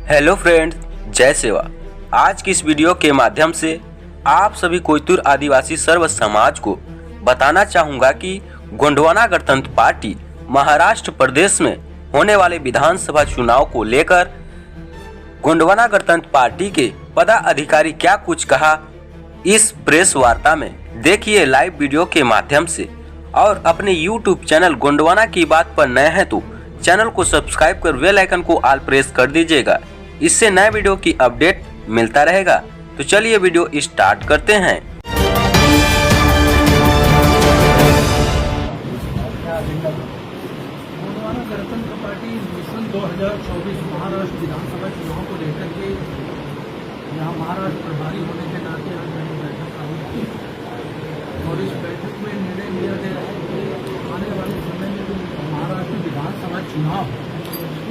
Hello friends, जय सेवा। आज की इस वीडियो के माध्यम से आप सभी कोयतुर आदिवासी सर्व समाज को बताना चाहूँगा कि गोंडवाना गणतंत्र पार्टी महाराष्ट्र प्रदेश में होने वाले विधानसभा चुनाव को लेकर गोंडवाना गणतंत्र पार्टी के पदाधिकारी क्या कुछ कहा इस प्रेस वार्ता में देखिए लाइव वीडियो के माध्यम से। और अपने YouTube चैनल गोंडवाना की बात पर नए हैं तो चैनल को सब्सक्राइब कर बेल आइकन को ऑल प्रेस कर दीजिएगा। इससे नए वीडियो की अपडेट मिलता रहेगा। तो चलिए वीडियो स्टार्ट करते हैं। गोंडवाना गणतंत्र पार्टी मिशन 2024 महाराष्ट्र विधानसभा चुनाव को लेकर के यहाँ महाराष्ट्र प्रभारी होने के नाते आज मैंने बैठक आयोजित की और इस बैठक में निर्णय लिया गया है कि आने वाले समय में जो महाराष्ट्र विधानसभा चुनाव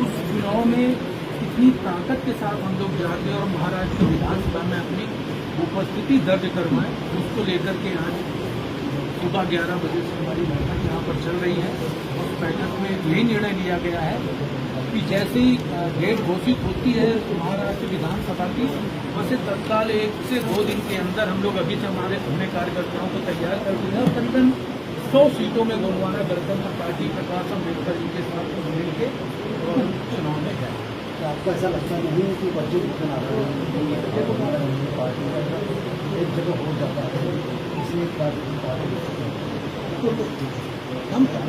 उस चुनाव में कितनी ताकत के साथ हम लोग जाके और महाराष्ट्र विधानसभा में अपनी उपस्थिति दर्ज करवाएं, उसको लेकर के आज सुबह 11 बजे से हमारी बैठक यहाँ पर चल रही है। उस बैठक में यही निर्णय लिया गया है कि जैसे ही डेट घोषित होती है महाराष्ट्र विधानसभा की, वैसे तत्काल 1 से 2 दिन के अंदर हम लोग अभी से अपने कार्यकर्ताओं को तैयार कर दिए और करीबन 100 सीटों में गोंडवाना गणतंत्र पार्टी प्रकाश अम्बेडकर जी के साथ मिलकर चुनाव में जाए। आपको ऐसा लगता नहीं है कि बच्चे जितना आ रहे हैं पार्टी एक जगह हो जाता है, इसलिए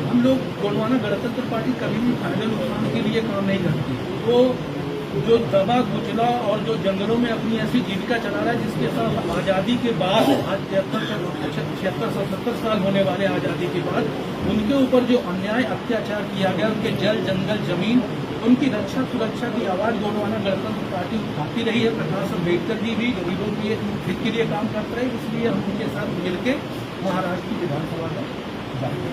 हम लोग गोंडवाना गणतंत्र पार्टी कभी भी फाइनल नुकसान के लिए काम नहीं करती। वो जो दबा कुचला और जो जंगलों में अपनी ऐसी जीविका चला रहा है जिसके साथ आज़ादी के बाद आज 76-77 साल होने वाले आज़ादी के बाद उनके ऊपर जो अन्याय अत्याचार किया गया, उनके जल जंगल जमीन, उनकी रक्षा सुरक्षा की आवाज़ गोंडवाना गणतंत्र पार्टी उठाती रही है। प्रकाश अम्बेडकर जी भी गरीबों के हित के लिए काम करते रहे, इसलिए हम उनके साथ मिलकर महाराष्ट्र की विधानसभा में जाएंगे।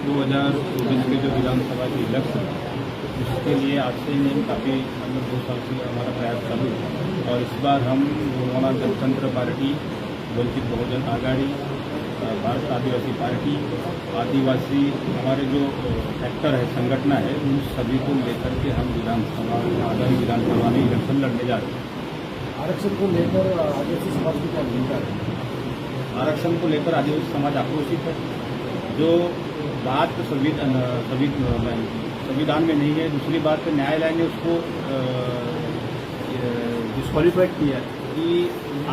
2024 के जो विधानसभा के इलेक्शन उसके लिए आज से नहीं काफ़ी मतलब 2 साल से हमारा प्रयास चालू है और इस बार हम गोंडवाना गणतंत्र पार्टी, वंचित बहुजन आघाड़ी, भारत आदिवासी पार्टी, आदिवासी हमारे जो सेक्टर है, संगठन है, उन सभी को लेकर के हम विधानसभा आगामी विधानसभा में इलेक्शन लड़ने जा रहे हैं। आरक्षण को लेकर आदिवासी समाज की क्या भूमिका है? आरक्षण को लेकर आदिवासी समाज आक्रोशित है। जो बात संविधान में नहीं है, दूसरी बात न्यायालय ने उसको डिस्क्वालीफाइड किया है कि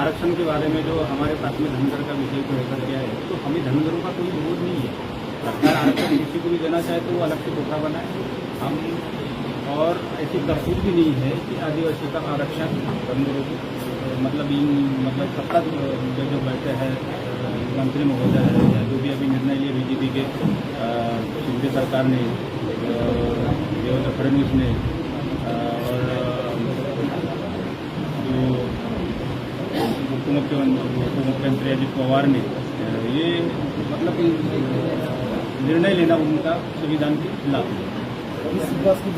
आरक्षण के बारे में जो हमारे प्राथमिक धनगर का विषय को लेकर गया है, तो हमें धनगरों का कोई विरोध नहीं है। सरकार आरक्षण किसी को भी देना चाहे तो वो अलग से कोटा बनाए। हम और ऐसी तरतूद भी नहीं है कि आदिवासी का आरक्षण धनगरों को मतलब सत्ता जो बैठे हैं मंत्री महोदय है या जो भी अभी निर्णय लिए बीजेपी के शिंदे सरकार ने, देवेंद्र फडणवीस ने और जो उपमुख्यमंत्री अजित पवार ने, ये मतलब निर्णय लेना उनका संविधान के खिलाफ है। इस विकास की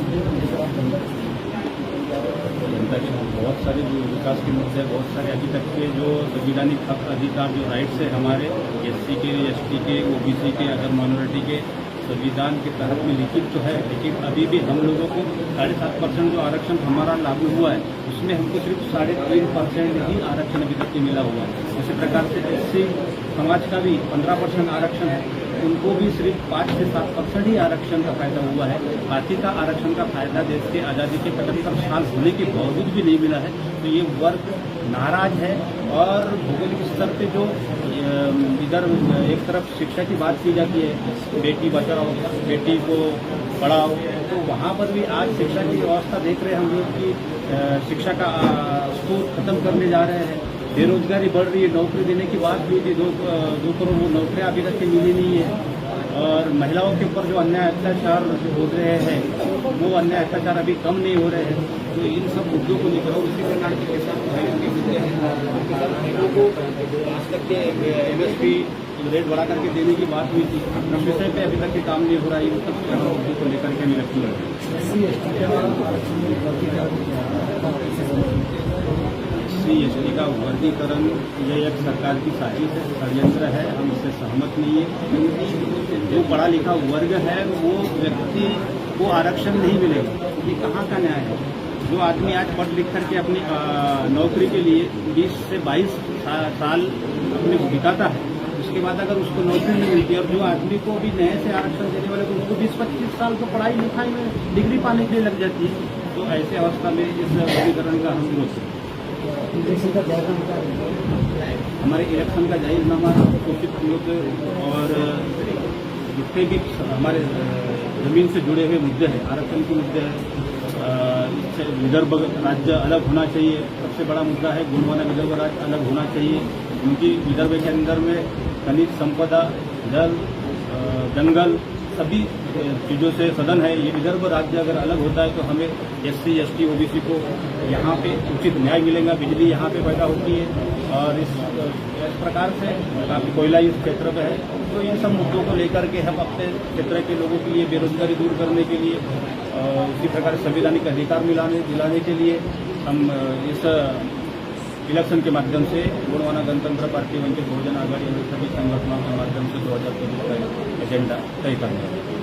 बहुत सारे जो विकास के मुद्दे, बहुत सारे अभी तक के जो संविधानिक हक अधिकार जो राइट्स है हमारे SC के, ST के, OBC के, अदर माइनॉरिटी के, संविधान के तहत में लिखित तो है, लेकिन अभी भी हम लोगों को 7.5% जो आरक्षण हमारा लागू हुआ है उसमें हमको सिर्फ 3.5% ही आरक्षण अभी तक मिला हुआ है। इसी प्रकार से SC समाज का भी 15% आरक्षण है, उनको भी सिर्फ 5 से 7% ही आरक्षण का फायदा हुआ है। बाकी का आरक्षण का फायदा देश के आज़ादी के 75 साल होने के बावजूद भी नहीं मिला है। तो ये वर्ग नाराज है। और भौगोलिक स्तर पे जो इधर एक तरफ शिक्षा की बात की जाती है, बेटी बचाओ बेटी को पढ़ाओ, तो वहाँ पर भी आज शिक्षा की व्यवस्था देख रहे हैं हम लोग कि शिक्षा का स्तर खत्म करने जा रहे हैं। बेरोजगारी बढ़ रही है, नौकरी देने की बात हुई थी, 2 करोड़ वो नौकरियाँ अभी तक मिली नहीं है। और महिलाओं के ऊपर जो अन्याय अत्याचार हो रहे हैं वो अन्याय अत्याचार अभी कम नहीं हो रहे हैं। तो इन सब मुद्दों को लेकर और इसी प्रकार के आज तक के MSP रेट बढ़ा करके देने की बात हुई थी, इस विषय पे अभी तक काम नहीं हो रहा है। इन सब मुद्दों को लेकर के इलेक्शन लड़ रहे हैं। SC/ST का वर्गीकरण ये एक सरकार की साजिश है, षड्यंत्र है, हम इससे सहमत नहीं है। क्योंकि जो पढ़ा लिखा वर्ग है वो व्यक्ति को आरक्षण नहीं मिलेगा, ये कहाँ का न्याय है। जो आदमी आज पढ़ लिख करके अपनी नौकरी के लिए 20 से 22 साल अपने को बिताता है, उसके बाद अगर उसको नौकरी नहीं मिलती और जो आदमी को भी नए से आरक्षण देने वाले तो उसको 20-25 साल तो पढ़ाई लिखाई में डिग्री पाने के लिए लग जाती है। तो ऐसे अवस्था में इस वर्गीकरण का हम विरोध करते इलेक्शन का जायजा क्या है? हमारे इलेक्शन का जाहिरनामा घोषित और जितने भी हमारे जमीन से जुड़े हुए मुद्दे हैं, आरक्षण के मुद्दे हैं, इससे विदर्भ राज्य अलग होना चाहिए, सबसे बड़ा मुद्दा है गोंडवाना विदर्भ राज्य अलग होना चाहिए, क्योंकि विदर्भ के अंदर में खनिज संपदा, जल, जंगल सभी चीज़ों से सदन है। ये विदर्भ राज्य अगर अलग होता है तो हमें SC/ST OBC को यहाँ पे उचित न्याय मिलेगा, बिजली यहाँ पे पैदा होती है और इस प्रकार से काफ़ी कोयला इस क्षेत्र में है। तो इन सब मुद्दों को लेकर के हम अपने क्षेत्र के लोगों के लिए बेरोजगारी दूर करने के लिए इसी प्रकार संवैधानिक अधिकार दिलाने के लिए हम इस इलेक्शन के माध्यम से गोंडवाना गणतंत्र पार्टी वंचित बहुजन आघाड़ी और सभी संगठनों के माध्यम से 2024 का एजेंडा तय करने